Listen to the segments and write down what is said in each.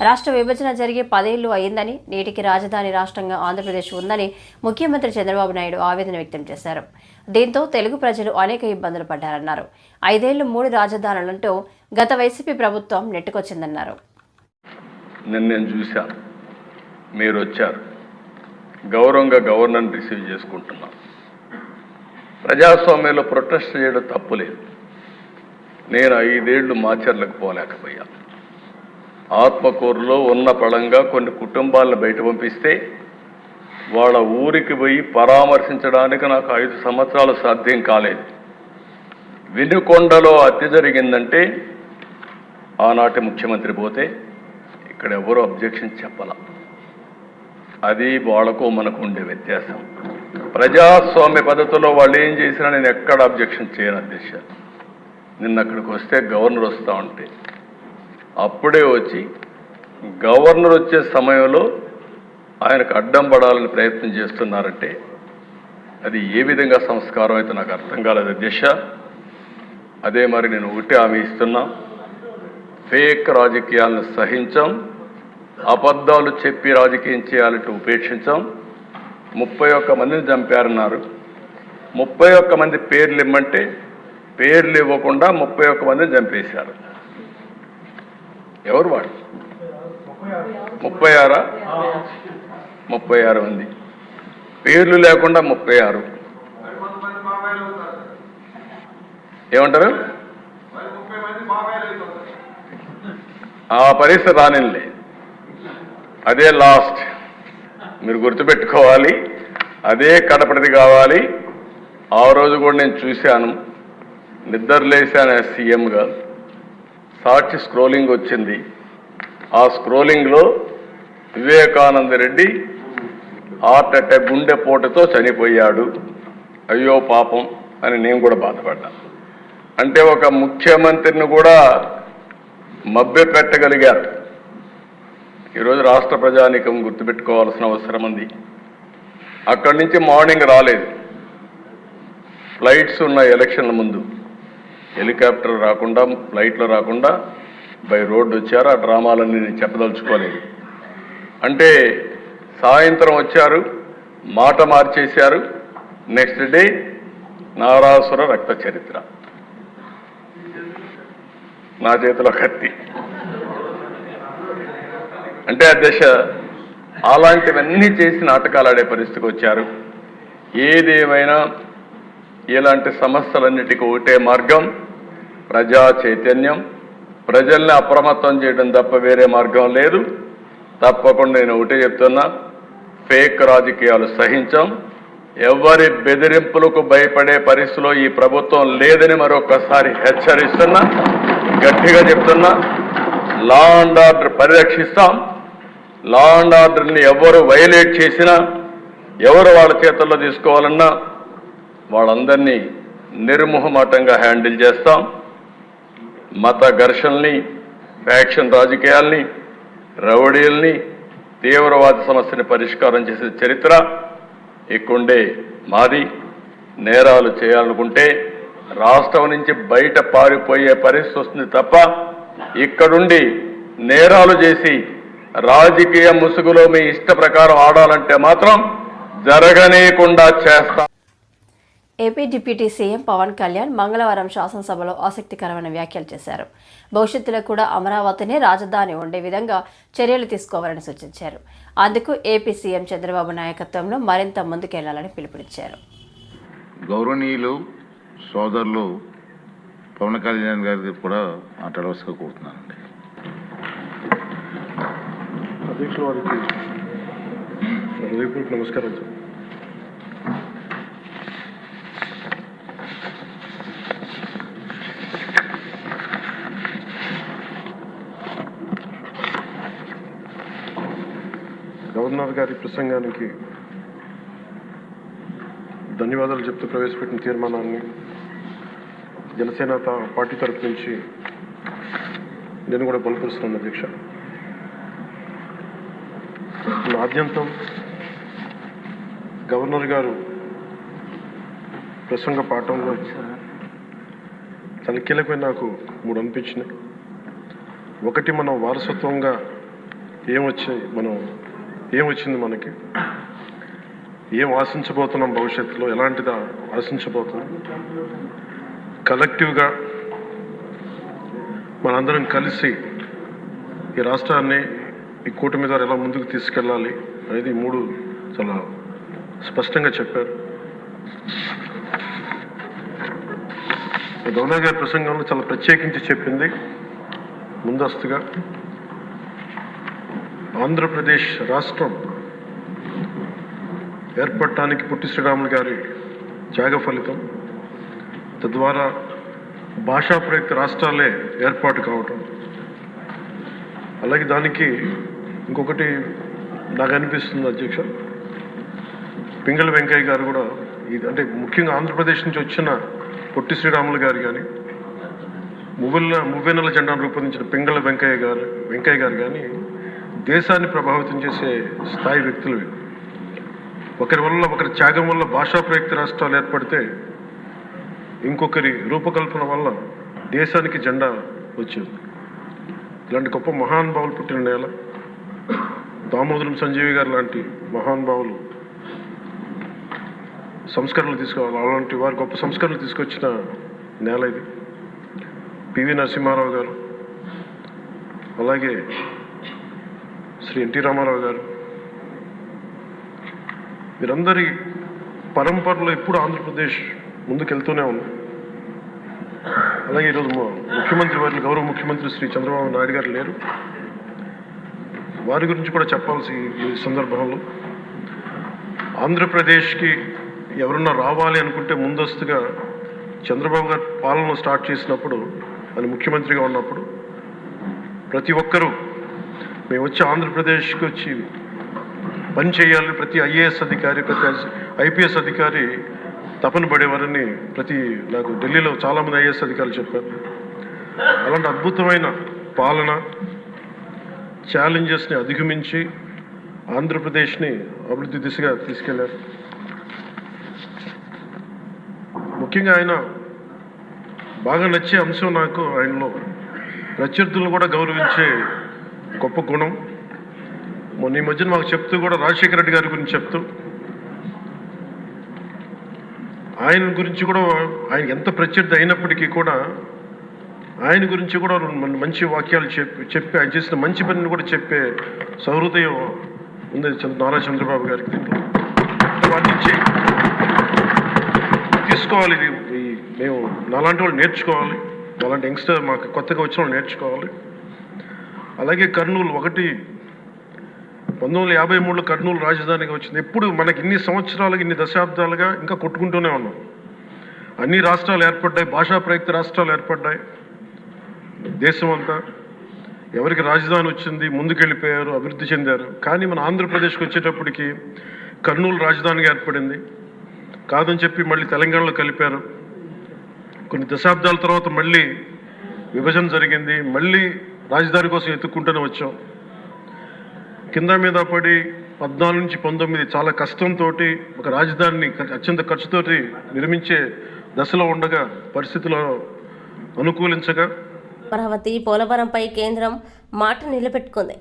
రాష్ట్ర విభజన జరిగి 10 ఏళ్లు అయిందని, నేటికి రాజధాని రాష్ట్రంగా ఆంధ్రప్రదేశ్ ఉందని ముఖ్యమంత్రి చంద్రబాబు నాయుడు ఆవేదన వ్యక్తం చేశారు. దీంతో తెలుగు ప్రజలు అనేక ఇబ్బందులు పడ్డారన్నారు. 5 ఏళ్లు 3 రాజధానులంటూ గత వైసీపీ ప్రభుత్వం నెట్టుకొచ్చిందన్నారు. నేను చూశాను, మీరు వచ్చారు, గౌరవంగా గవర్నర్ని రిసీవ్ చేసుకుంటున్నాం. ప్రజాస్వామ్యంలో ప్రొటెస్ట్ చేయడం తప్పులేదు. నేను 5 ఏళ్లు మాచర్లకు పోలేకపోయాను. ఆత్మకూరులో ఉన్న పళంగా కొన్ని కుటుంబాలను బయట పంపిస్తే వాళ్ళ ఊరికి పోయి పరామర్శించడానికి నాకు 5 సంవత్సరాలు సాధ్యం కాలేదు. వినుకొండలో హత్య జరిగిందంటే ఆనాటి ముఖ్యమంత్రి పోతే ఇక్కడ ఎవరు అబ్జెక్షన్ చెప్పాల. అది వాళ్లకు మనకు ఉండే వ్యత్యాసం. ప్రజాస్వామ్య పద్ధతిలో వాళ్ళు ఏం చేసినా నేను ఎక్కడ అబ్జెక్షన్ చేయను అధ్యక్ష. నిన్న అక్కడికి వస్తే గవర్నర్ వస్తూ ఉంటే అప్పుడే వచ్చి గవర్నర్ వచ్చే సమయంలో ఆయనకు అడ్డం పడాలని ప్రయత్నం చేస్తున్నారంటే అది ఏ విధంగా సంస్కారం అయితే నాకు అర్థం కాలేదు అధ్యక్ష. అదే మరి నేను ఒకటి హామీ ఇస్తున్నా, ఫేక్ రాజకీయాలను సహించాం, అబద్ధాలు చెప్పి రాజకీయం చేయాలంటే ఉపేక్షించాం. 31 మందిని చంపారన్నారు. 31 మంది పేర్లు ఇమ్మంటే పేర్లు ఇవ్వకుండా 31 మందిని చంపేశారు. ఎవరు వాడు? 36 మంది పేర్లు లేకుండా 36. ఏమంటారు? ఆ పరిస్థితి రానిలే. అదే లాస్ట్. మీరు గుర్తుపెట్టుకోవాలి, అదే కడపటిది కావాలి. ఆ రోజు కూడా నేను చూశాను, నిద్రలేశాను సీఎంగా. సాక్షి స్క్రోలింగ్ వచ్చింది. ఆ స్క్రోలింగ్లో వివేకానంద రెడ్డి హార్ట్ అటాక్ గుండెపోటుతో చనిపోయాడు, అయ్యో పాపం అని నేను కూడా బాధపడ్డా. అంటే ఒక ముఖ్యమంత్రిని కూడా మభ్య పెట్టగలిగారు. ఈరోజు రాష్ట్ర ప్రజానీకం గుర్తుపెట్టుకోవాల్సిన అవసరం ఉంది. అక్కడి నుంచి మార్నింగ్ రాలేదు, ఫ్లైట్స్ ఉన్న ఎలక్షన్ల ముందు హెలికాప్టర్ రాకుండా ఫ్లైట్లో రాకుండా బై రోడ్డు వచ్చారు. ఆ డ్రామాలన్నీ నేను చెప్పదలుచుకోలేదు. అంటే సాయంత్రం వచ్చారు, మాట మార్చేశారు. నెక్స్ట్ డే నారాసుర రక్త చరిత్ర, నా చేతిలో కత్తి. అంటే అధ్యక్ష అలాంటివన్నీ చేసి నాటకాలు ఆడే పరిస్థితికి వచ్చారు. ఏదేమైనా ఇలాంటి సమస్యలన్నిటికీ ఒకటే మార్గం, ప్రజా చైతన్యం, ప్రజల్ని అప్రమత్తం చేయడం తప్ప వేరే మార్గం లేదు. తప్పకుండా నేను ఒకటే చెప్తున్నా, ఫేక్ రాజకీయాలు సహించాం. ఎవరి బెదిరింపులకు భయపడే పరిస్థితిలో ఈ ప్రభుత్వం లేదని మరొకసారి హెచ్చరిస్తున్నా, గట్టిగా చెప్తున్నా. లా అండ్ ఆర్డర్ పరిరక్షిస్తాం. లా అండ్ ఆర్డర్ని ఎవరు వైలేట్ చేసినా, ఎవరు వాళ్ళ చేతుల్లో తీసుకోవాలన్నా వాళ్ళందరినీ నిర్మోహమాటంగా హ్యాండిల్ చేస్తాం. మత ఘర్షణల్ని, ఫ్యాక్షన్ రాజకీయాల్ని, రౌడీల్ని, తీవ్రవాద సమస్యని పరిష్కారం చేసే చరిత్ర ఇక్కడుండే మాది. నేరాలు చేయాలనుకుంటే రాష్ట్రం నుంచి బయట పారిపోయే పరిస్థితి వస్తుంది తప్ప ఇక్కడుండి నేరాలు చేసి రాజకీయ ముసుగులో మీ ఇష్ట ప్రకారం ఆడాలంటే మాత్రం జరగనీయకుండా చేస్తాం. AP deputy CM Pawan Kalyan మంగళవారం శాసనసభలో ఆసక్తికరమైన వ్యాఖ్యలు చేశారు. భవిష్యత్తులో కూడా అమరావతినే రాజధాని ఉండే విధంగా చర్యలు తీసుకోవాలని సూచించారు. అందుకు ఏపీ సీఎం చంద్రబాబు నాయకత్వంలో మరింత ముందుకెళ్లాలని పిలుపునిచ్చారు. గౌరవనీయులు సోదరులు పవన్ కళ్యాణ్ గారికి కూడా మాట్లాడవలసిగా కోరుతున్నానండి. అధ్యక్షుల వారికి హృదయపూర్వక నమస్కారం సార్. గవర్నర్ గారి ప్రసంగానికి ధన్యవాదాలు చెప్తూ ప్రవేశపెట్టిన తీర్మానాన్ని జనసేన పార్టీ తరఫు నుంచి నేను కూడా బలపరుస్తున్నాను అధ్యక్ష. ఆద్యంతం గవర్నర్ గారు ప్రసంగ పాఠంలో చాలా కీలకమైన నాకు 3 అనిపించినాయి. ఒకటి, మనం వారసత్వంగా ఏమొచ్చింది మనకి, ఏం ఆశించబోతున్నాం, భవిష్యత్తులో ఎలాంటిదా ఆశించబోతున్నాం, కలెక్టివ్గా మనందరం కలిసి ఈ రాష్ట్రాన్ని ఈ కూటమి ద్వారా ఎలా ముందుకు తీసుకెళ్ళాలి అనేది 3 చాలా స్పష్టంగా చెప్పారు. గవర్నర్ గారి ప్రసంగంలో చాలా ప్రత్యేకించి చెప్పింది ముందస్తుగా ఆంధ్రప్రదేశ్ రాష్ట్రం ఏర్పడటానికి పొట్టి శ్రీరాములు గారి త్యాగ ఫలితం, తద్వారా భాషా ప్రయుక్త రాష్ట్రాలే ఏర్పాటు కావటం. అలాగే దానికి ఇంకొకటి నాకు అనిపిస్తుంది అధ్యక్ష, పింగళ వెంకయ్య గారు కూడా ఇది అంటే ముఖ్యంగా ఆంధ్రప్రదేశ్ నుంచి వచ్చిన పొట్టి శ్రీరాములు గారు కానీ, మువ్వెన్నెల జెండాను రూపొందించిన పింగళ వెంకయ్య గారు కానీ దేశాన్ని ప్రభావితం చేసే స్థాయి వ్యక్తులు. ఒకరి త్యాగం వల్ల భాషా ప్రయుక్త రాష్ట్రాలు ఏర్పడితే ఇంకొకరి రూపకల్పన వల్ల దేశానికి జెండా వచ్చింది. ఇలాంటి గొప్ప మహానుభావులు పుట్టిన నేల, దామోదరం సంజీవి గారు లాంటి మహానుభావులు సంస్కరణలు తీసుకోవాలి, అలాంటి వారు గొప్ప సంస్కరణలు తీసుకొచ్చిన నేల ఇది. పివి నరసింహారావు గారు, అలాగే శ్రీ ఎన్టీ రామారావు గారు, వీరందరి పరంపరలో ఎప్పుడు ఆంధ్రప్రదేశ్ ముందుకెళ్తూనే ఉంది. అలాగే ఈరోజు ముఖ్యమంత్రి వారిని గౌరవ ముఖ్యమంత్రి శ్రీ చంద్రబాబు నాయుడు గారు లేరు, వారి గురించి కూడా చెప్పాల్సి ఈ సందర్భంలో. ఆంధ్రప్రదేశ్కి ఎవరన్నా రావాలి అనుకుంటే ముందస్తుగా చంద్రబాబు గారు పాలన స్టార్ట్ చేసినప్పుడు, ఆయన ముఖ్యమంత్రిగా ఉన్నప్పుడు ప్రతి ఒక్కరూ మేము వచ్చి ఆంధ్రప్రదేశ్కి వచ్చి పని చేయాలి, ప్రతి ఐఏఎస్ అధికారి, ప్రతి ఐపీఎస్ అధికారి తపన పడేవారని నాకు ఢిల్లీలో చాలామంది ఐఏఎస్ అధికారులు చెప్పారు. అలాంటి అద్భుతమైన పాలన, ఛాలెంజెస్ని అధిగమించి ఆంధ్రప్రదేశ్ని అభివృద్ధి దిశగా తీసుకెళ్లారు. ముఖ్యంగా ఆయన బాగా నచ్చే అంశం నాకు ఆయనలో ప్రత్యర్థులను కూడా గౌరవించే గొప్ప గుణం. మొన్న ఈ మధ్యన మాకు చెప్తూ కూడా రాజశేఖర రెడ్డి గారి గురించి చెప్తూ ఆయన గురించి కూడా, ఆయన ఎంత ప్రత్యర్థి అయినప్పటికీ కూడా ఆయన గురించి కూడా మంచి వాక్యాలు చెప్పి ఆయన చేసిన మంచి పనిని కూడా చెప్పే సహృదయం ఉంది నారా చంద్రబాబు గారికి. వాటి నుంచి తీసుకోవాలి, మేము నాలాంటి వాళ్ళు నేర్చుకోవాలి, అలాంటి యంగ్స్టర్ మాకు కొత్తగా వచ్చిన వాళ్ళు నేర్చుకోవాలి. అలాగే కర్నూలు 1953లో కర్నూలు రాజధానిగా వచ్చింది. ఎప్పుడు మనకి ఇన్ని సంవత్సరాలుగా, ఇన్ని దశాబ్దాలుగా ఇంకా కొట్టుకుంటూనే ఉన్నాం. అన్ని రాష్ట్రాలు ఏర్పడ్డాయి, భాషా ప్రయుక్త రాష్ట్రాలు ఏర్పడ్డాయి. దేశం అంతా ఎవరికి రాజధాని వచ్చింది ముందుకెళ్ళిపోయారు, అభివృద్ధి చెందారు. కానీ మన ఆంధ్రప్రదేశ్కి వచ్చేటప్పటికి కర్నూలు రాజధానిగా ఏర్పడింది, కాదని చెప్పి మళ్ళీ తెలంగాణలో కలిపారు. కొన్ని దశాబ్దాల తర్వాత మళ్ళీ విభజన జరిగింది, మళ్ళీ రాజధాని కోసం ఎత్తుక్కుంటూనే వచ్చాం. కింద మీద పడి 14 నుంచి 19 చాలా కష్టంతో ఒక రాజధానిని అత్యంత ఖర్చుతోటి నిర్మించే దశలో ఉండగా పరిస్థితులు అనుకూలించగా అమరావతి పోలవరంపై కేంద్రం మాట నిలబెట్టుకుంది.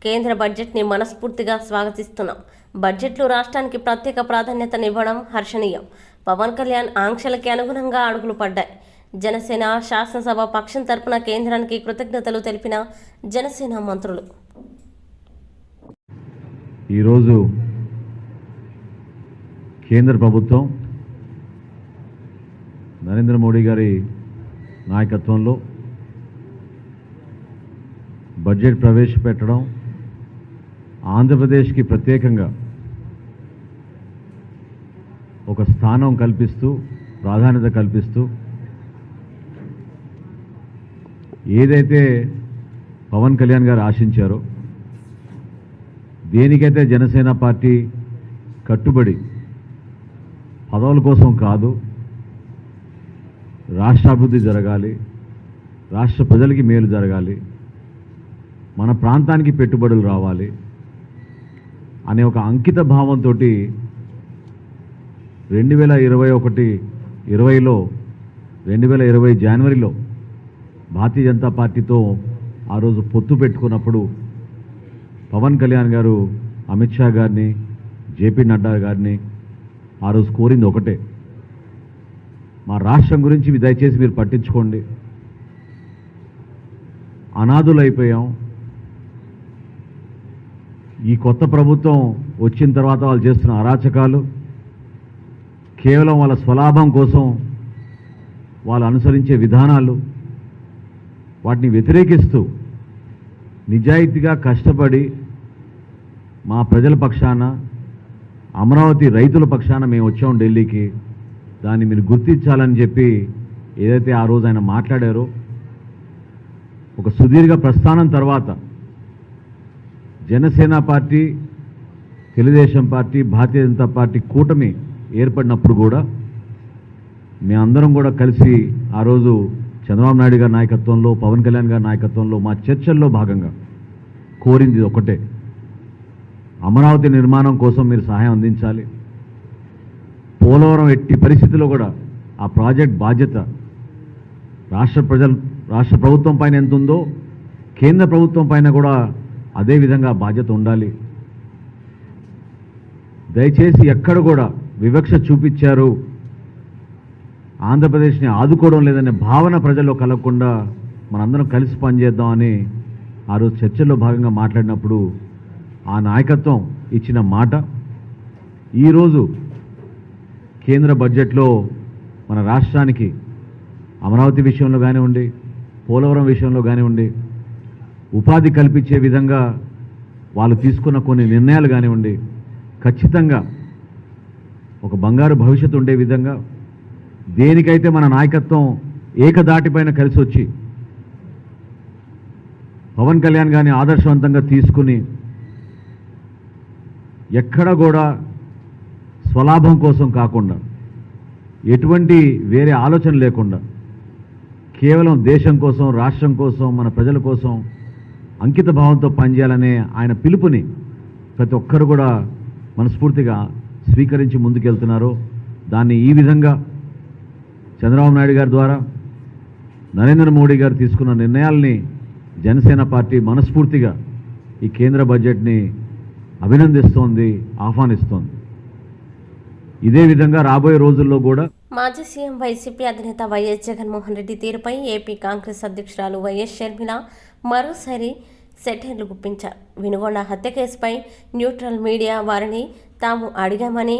కేంద్ర బడ్జెట్ని మనస్ఫూర్తిగా స్వాగతిస్తున్నాం. బడ్జెట్లో రాష్ట్రానికి ప్రత్యేక ప్రాధాన్యతనివ్వడం హర్షణీయం. పవన్ కళ్యాణ్ ఆంక్షలకి అనుగుణంగా అడుగులు పడ్డాయి. జనసేన శాసనసభ పక్షం తరపున కేంద్రానికి కృతజ్ఞతలు తెలిపిన జనసేన మంత్రులు. ఈరోజు కేంద్ర ప్రభుత్వం నరేంద్ర మోడీ గారి నాయకత్వంలో బడ్జెట్ ప్రవేశపెట్టడం, ఆంధ్రప్రదేశ్కి ప్రత్యేకంగా ఒక స్థానం కల్పిస్తూ, ప్రాధాన్యత కల్పిస్తూ, ఏదైతే పవన్ కళ్యాణ్ గారు ఆశించారో, దేనికైతే జనసేన పార్టీ కట్టుబడి పదవుల కోసం కాదు, రాష్ట్రాభివృద్ధి జరగాలి, రాష్ట్ర ప్రజలకి మేలు జరగాలి, మన ప్రాంతానికి పెట్టుబడులు రావాలి అనే ఒక అంకిత భావంతో 2020 జనవరిలో భారతీయ జనతా పార్టీతో ఆ రోజు పొత్తు పెట్టుకున్నప్పుడు పవన్ కళ్యాణ్ గారు అమిత్ షా గారిని జేపీ నడ్డా గారిని ఆ రోజు కోరింది ఒకటే, మా రాష్ట్రం గురించి దయచేసి మీరు పట్టించుకోండి, అనాథులైపోయాం, ఈ కొత్త ప్రభుత్వం వచ్చిన తర్వాత వాళ్ళు చేస్తున్న అరాచకాలు కేవలం వాళ్ళ స్వలాభం కోసం వాళ్ళు అనుసరించే విధానాలు, వాటిని వ్యతిరేకిస్తూ నిజాయితీగా కష్టపడి మా ప్రజల పక్షాన, అమరావతి రైతుల పక్షాన మేము వచ్చాం ఢిల్లీకి, దాన్ని మీరు గుర్తించాలని చెప్పి ఏదైతే ఆ రోజు ఆయన మాట్లాడారో, ఒక సుదీర్ఘ ప్రస్థానం తర్వాత Janasena party, Telugu Desam party, Bharatiya Janata party కూటమి ఏర్పడినప్పుడు కూడా మేమందరం కూడా కలిసి ఆ రోజు చంద్రబాబు నాయుడు గారి నాయకత్వంలో, పవన్ కళ్యాణ్ గారి నాయకత్వంలో మా చర్చల్లో భాగంగా కోరింది ఒకటే, అమరావతి నిర్మాణం కోసం మీరు సహాయం అందించాలి, పోలవరం ఎట్టి పరిస్థితుల్లో కూడా ఆ ప్రాజెక్ట్ బాధ్యత రాష్ట్ర ప్రభుత్వం పైన ఎంత ఉందో కేంద్ర ప్రభుత్వం పైన కూడా అదే విధంగా బాధ్యత ఉండాలి, దయచేసి ఎక్కడ కూడా వివక్ష చూపించారు, ఆంధ్రప్రదేశ్ని ఆదుకోవడం లేదనే భావన ప్రజల్లో కలగకుండా మనందరం కలిసి పనిచేద్దామని ఆ రోజు చర్చల్లో భాగంగా మాట్లాడినప్పుడు ఆ నాయకత్వం ఇచ్చిన మాట ఈరోజు కేంద్ర బడ్జెట్లో మన రాష్ట్రానికి అమరావతి విషయంలో కానివ్వండి, పోలవరం విషయంలో కానివ్వండి, ఉపాధి కల్పించే విధంగా వాళ్ళు తీసుకున్న కొన్ని నిర్ణయాలు కానివ్వండి, ఖచ్చితంగా ఒక బంగారు భవిష్యత్తు ఉండే విధంగా దేనికైతే మన నాయకత్వం ఏకదాటిపైన కలిసి వచ్చి పవన్ కళ్యాణ్ గారిని ఆదర్శవంతంగా తీసుకుని ఎక్కడ కూడా స్వలాభం కోసం కాకుండా, ఎటువంటి వేరే ఆలోచన లేకుండా కేవలం దేశం కోసం, రాష్ట్రం కోసం, మన ప్రజల కోసం అంకిత భావంతో పనిచేయాలనే ఆయన పిలుపుని ప్రతి ఒక్కరు కూడా మనస్ఫూర్తిగా స్వీకరించి ముందుకెళ్తున్నారు. దాన్ని ఈ విధంగా చంద్రబాబు నాయుడు గారి ద్వారా నరేంద్ర మోడీ గారు తీసుకున్న నిర్ణయాల్ని జనసేన పార్టీ మనస్ఫూర్తిగా ఈ కేంద్ర బడ్జెట్ని అభినందిస్తోంది, ఆహ్వానిస్తోంది. ఇదే విధంగా రాబోయే రోజుల్లో కూడా మాజీ సీఎం వైసీపీ అధినేత వైఎస్ జగన్మోహన్ రెడ్డి తీరుపై ఏపీ కాంగ్రెస్ అధ్యక్షురాలు వైఎస్ షర్మిల మరోసారి సెటైర్లు గుప్పించారు. వినుగొండ హత్య కేసుపై న్యూట్రల్ మీడియా వారిని తాము అడిగామని,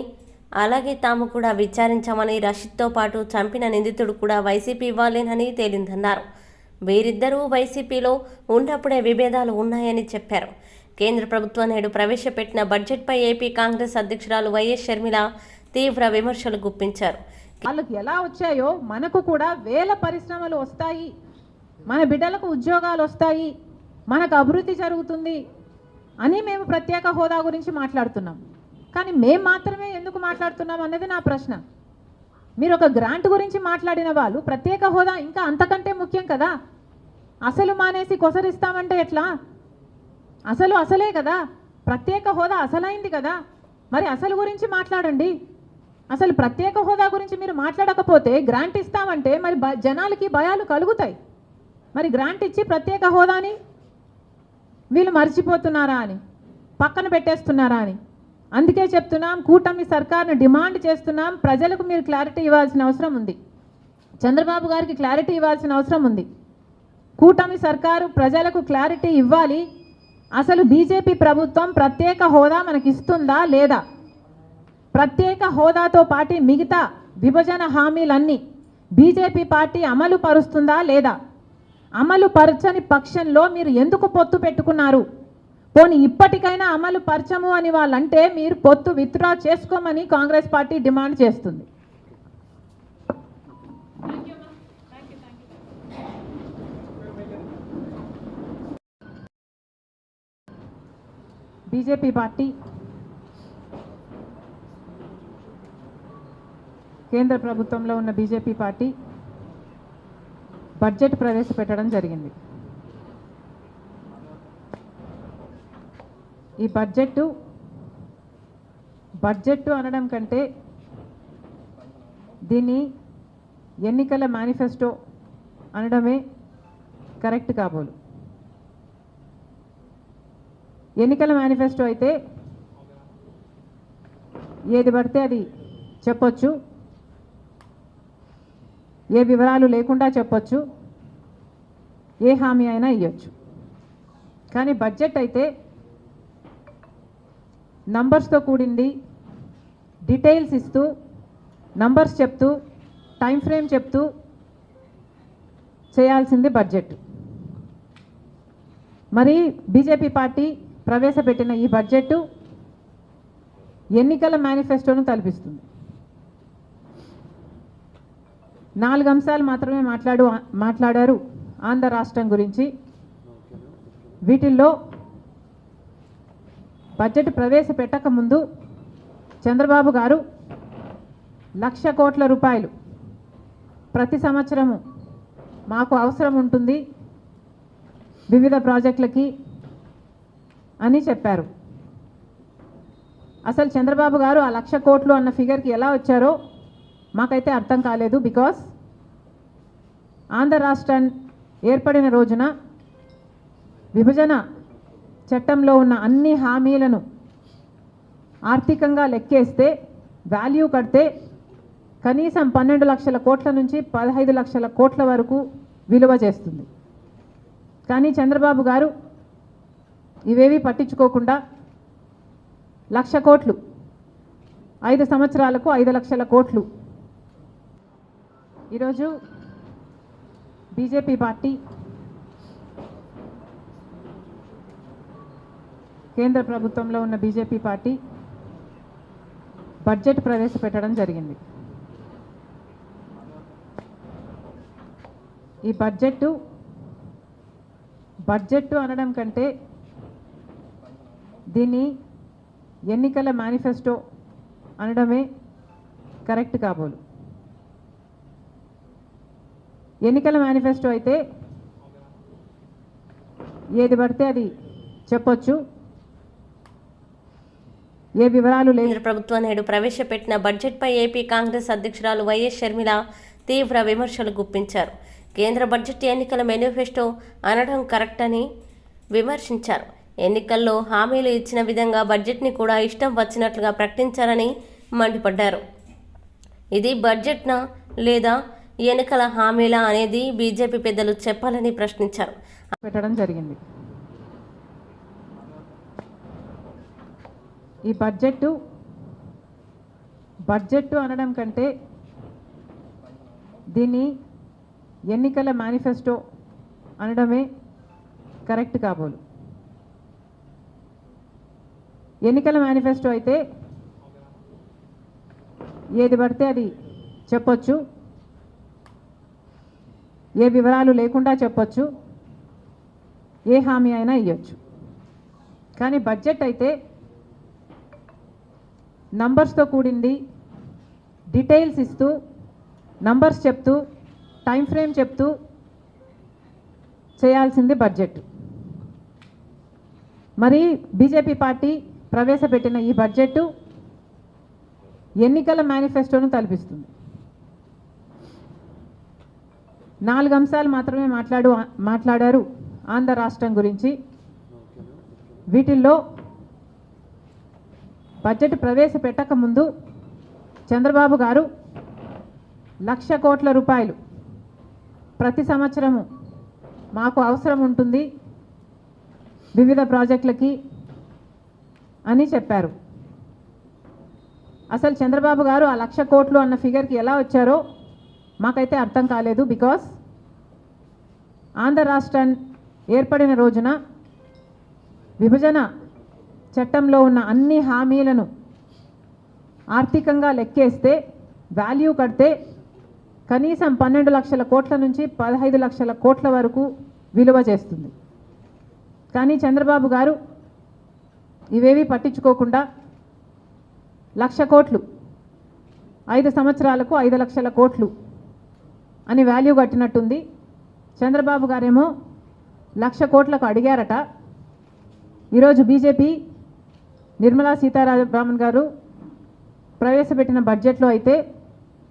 అలాగే తాము కూడా విచారించామని, రషీద్తో పాటు చంపిన నిందితుడు కూడా వైసీపీ వాళ్ళేనని తేలిందన్నారు. వీరిద్దరూ వైసీపీలో ఉన్నప్పుడే విభేదాలు ఉన్నాయని చెప్పారు. కేంద్ర ప్రభుత్వం నేడు ప్రవేశపెట్టిన బడ్జెట్పై ఏపీ కాంగ్రెస్ అధ్యక్షురాలు వైఎస్ షర్మిల తీవ్ర విమర్శలు గుప్పించారు. వాళ్ళకి ఎలా వచ్చాయో మనకు కూడా వేల పరిశ్రమలు వస్తాయి, మన బిడ్డలకు ఉద్యోగాలు వస్తాయి, మనకు అభివృద్ధి జరుగుతుంది అని మేము ప్రత్యేక హోదా గురించి మాట్లాడుతున్నాం. కానీ మేము మాత్రమే ఎందుకు మాట్లాడుతున్నాం అన్నది నా ప్రశ్న. మీరు ఒక గ్రాంట్ గురించి మాట్లాడిన వాళ్ళు ప్రత్యేక హోదా ఇంకా అంతకంటే ముఖ్యం కదా. అసలు మానేసి కొసరిస్తామంటే ఎట్లా? అసలే కదా, ప్రత్యేక హోదా అసలైంది కదా. మరి అసలు గురించి మాట్లాడండి. అసలు ప్రత్యేక హోదా గురించి మీరు మాట్లాడకపోతే గ్రాంట్ ఇస్తామంటే మరి జనాలకి భయాలు కలుగుతాయి. మరి గ్రాంట్ ఇచ్చి ప్రత్యేక హోదాని వీళ్ళు మర్చిపోతున్నారా అని, పక్కన పెట్టేస్తున్నారా అని. అందుకే చెప్తున్నాం, కూటమి సర్కార్ను డిమాండ్ చేస్తున్నాం. ప్రజలకు మీరు క్లారిటీ ఇవ్వాల్సిన అవసరం ఉంది, చంద్రబాబు గారికి క్లారిటీ ఇవ్వాల్సిన అవసరం ఉంది. కూటమి సర్కారు ప్రజలకు క్లారిటీ ఇవ్వాలి. అసలు బీజేపీ ప్రభుత్వం ప్రత్యేక హోదా మనకిస్తుందా లేదా? ప్రత్యేక హోదాతో పాటు మిగతా విభజన హామీలన్నీ బీజేపీ పార్టీ అమలు పరుస్తుందా లేదా? అమలు పరచని పక్షంలో మీరు ఎందుకు పొత్తు పెట్టుకున్నారు? పోనీ ఇప్పటికైనా అమలు పరచము అని వాళ్ళంటే మీరు పొత్తు విత్డ్రా చేసుకోమని కాంగ్రెస్ పార్టీ డిమాండ్ చేస్తుంది. బీజేపీ పార్టీ కేంద్ర ప్రభుత్వంలో ఉన్న బీజేపీ పార్టీ బడ్జెట్ ప్రవేశపెట్టడం జరిగింది. ఈ బడ్జెట్ అనడం కంటే దీన్ని ఎన్నికల మేనిఫెస్టో అనడమే కరెక్ట్ కాబోలు. ఎన్నికల మేనిఫెస్టో అయితే ఏది పడితే అది చెప్పొచ్చు, ఏ వివరాలు లేకుండా చెప్పొచ్చు, ఏ హామీ అయినా ఇవ్వచ్చు. కానీ బడ్జెట్ అయితే నంబర్స్తో కూడింది, డీటెయిల్స్ ఇస్తూ, నంబర్స్ చెప్తూ, టైం ఫ్రేమ్ చెప్తూ చేయాల్సింది బడ్జెట్. మరి బీజేపీ పార్టీ ప్రవేశపెట్టిన ఈ బడ్జెట్ ఎన్నికల మేనిఫెస్టోను తలపిస్తుంది. 4 అంశాలు మాత్రమే మాట్లాడారు ఆంధ్ర రాష్ట్రం గురించి. వీటిల్లో బడ్జెట్ ప్రవేశపెట్టక ముందు చంద్రబాబు గారు 1,00,000 కోట్ల రూపాయలు ప్రతి సంవత్సరము మాకు అవసరం ఉంటుంది వివిధ ప్రాజెక్టులకి అని చెప్పారు. అసలు చంద్రబాబు గారు ఆ 1,00,000 కోట్లు అన్న ఫిగర్కి ఎలా వచ్చారో మాకైతే అర్థం కాలేదు. బికాస్ ఆంధ్ర రాష్ట్రం ఏర్పడిన రోజున విభజన చట్టంలో ఉన్న అన్ని హామీలను ఆర్థికంగా లెక్కేస్తే, వాల్యూ కడితే కనీసం 12 లక్షల కోట్ల నుంచి 15 లక్షల కోట్ల వరకు విలువ చేస్తుంది. కానీ చంద్రబాబు గారు ఇవేవి పట్టించుకోకుండా 1,00,000 కోట్లు 5 సంవత్సరాలకు 5 లక్షల కోట్లు. ఈరోజు బీజేపీ పార్టీ కేంద్ర ప్రభుత్వంలో ఉన్న బీజేపీ పార్టీ బడ్జెట్ ప్రవేశపెట్టడం జరిగింది. ఈ బడ్జెట్ అనడం కంటే దీన్ని ఎన్నికల మేనిఫెస్టో అనడమే కరెక్ట్ కాబోలు. ఎన్నికల మేనిఫెస్టో అయితే ఏది పడితే అది చెప్పొచ్చు, ఏ వివరాలు లేదు. కేంద్ర ప్రభుత్వం నేడు ప్రవేశపెట్టిన బడ్జెట్పై ఏపీ కాంగ్రెస్ అధ్యక్షురాలు వైఎస్ షర్మిల తీవ్ర విమర్శలు గుప్పించారు. కేంద్ర బడ్జెట్ ఎన్నికల మేనిఫెస్టో అనడం కరెక్ట్ అని విమర్శించారు. ఎన్నికల్లో హామీలు ఇచ్చిన విధంగా బడ్జెట్ని కూడా ఇష్టం వచ్చినట్లుగా ప్రకటించారని మండిపడ్డారు. ఇది బడ్జెట్నా లేదా ఎన్నికల హామీలా అనేది బీజేపీ పెద్దలు చెప్పాలని ప్రశ్నించారు. పెట్టడం జరిగింది. ఈ బడ్జెట్ అనడం కంటే దీన్ని ఎన్నికల మేనిఫెస్టో అనడమే కరెక్ట్ కాబోలు. ఎన్నికల మేనిఫెస్టో అయితే ఏది పడితే అది చెప్పొచ్చు, ఏ వివరాలు లేకుండా చెప్పొచ్చు, ఏ హామీ అయినా ఇవ్వచ్చు. కానీ బడ్జెట్ అయితే నంబర్స్తో కూడింది, డీటెయిల్స్ ఇస్తూ, నంబర్స్ చెప్తూ, టైం ఫ్రేమ్ చెప్తూ చేయాల్సింది బడ్జెట్. మరి బీజేపీ పార్టీ ప్రవేశపెట్టిన ఈ బడ్జెట్ ఎన్నికల మేనిఫెస్టోను తలపిస్తుంది. 4 అంశాలు మాత్రమే మాట్లాడారు ఆంధ్ర రాష్ట్రం గురించి. వీటిల్లో బడ్జెట్ ప్రవేశపెట్టక ముందు చంద్రబాబు గారు 1,00,000 కోట్ల రూపాయలు ప్రతి సంవత్సరము మాకు అవసరం ఉంటుంది వివిధ ప్రాజెక్టులకి అని చెప్పారు. అసలు చంద్రబాబు గారు ఆ 1,00,000 కోట్లు అన్న ఫిగర్కి ఎలా వచ్చారో మాకైతే అర్థం కాలేదు. బికాస్ ఆంధ్ర రాష్ట్రం ఏర్పడిన రోజున విభజన చట్టంలో ఉన్న అన్ని హామీలను ఆర్థికంగా లెక్కేస్తే, వాల్యూ కడితే కనీసం 12 లక్షల కోట్ల నుంచి 15 లక్షల కోట్ల వరకు విలువ చేస్తుంది. కానీ చంద్రబాబు గారు ఇవేవి పట్టించుకోకుండా 1,00,000 కోట్లు 5 సంవత్సరాలకు 5 లక్షల కోట్లు అని వాల్యూ కట్టినట్టుంది. చంద్రబాబు గారేమో 1,00,000 కోట్లకు అడిగారట. ఈరోజు బీజేపీ నిర్మలా సీతారామన్ గారు ప్రవేశపెట్టిన బడ్జెట్లో అయితే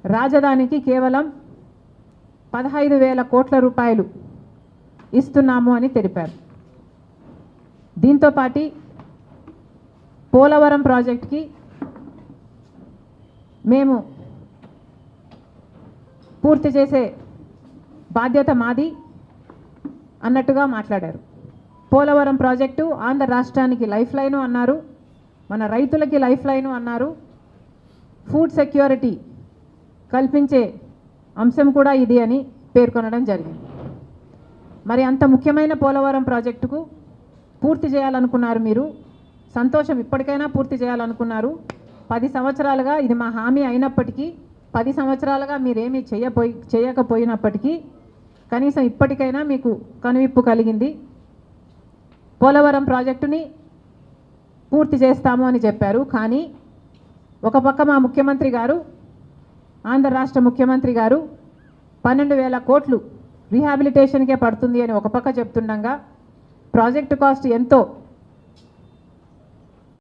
రాజధానికి కేవలం 15,000 కోట్ల రూపాయలు ఇస్తున్నాము అని తెలిపారు. దీంతో పాటు పోలవరం ప్రాజెక్ట్కి మేము పూర్తి చేసే బాధ్యత మాది అన్నట్టుగా మాట్లాడారు. పోలవరం ప్రాజెక్టు ఆంధ్ర రాష్ట్రానికి లైఫ్ లైను అన్నారు, మన రైతులకి లైఫ్ లైను అన్నారు, ఫుడ్ సెక్యూరిటీ కల్పించే అంశం కూడా ఇది అని పేర్కొనడం జరిగింది. మరి అంత ముఖ్యమైన పోలవరం ప్రాజెక్టుకు పూర్తి చేయాలనుకున్నారు మీరు, సంతోషం, ఇప్పటికైనా పూర్తి చేయాలనుకున్నారు. 10 సంవత్సరాలుగా ఇది మా హామీ అయినప్పటికీ 10 సంవత్సరాలుగా మీరేమీ చేయకపోయినప్పటికీ కనీసం ఇప్పటికైనా మీకు కనువిప్పు కలిగింది. పోలవరం ప్రాజెక్టుని పూర్తి చేస్తాము అని చెప్పారు. కానీ ఒక పక్క మా ముఖ్యమంత్రి గారు, ఆంధ్ర రాష్ట్ర ముఖ్యమంత్రి గారు 12,000 కోట్లు రీహాబిలిటేషన్కే పడుతుంది అని ఒక పక్క చెప్తుండగా ప్రాజెక్టు కాస్ట్ ఎంతో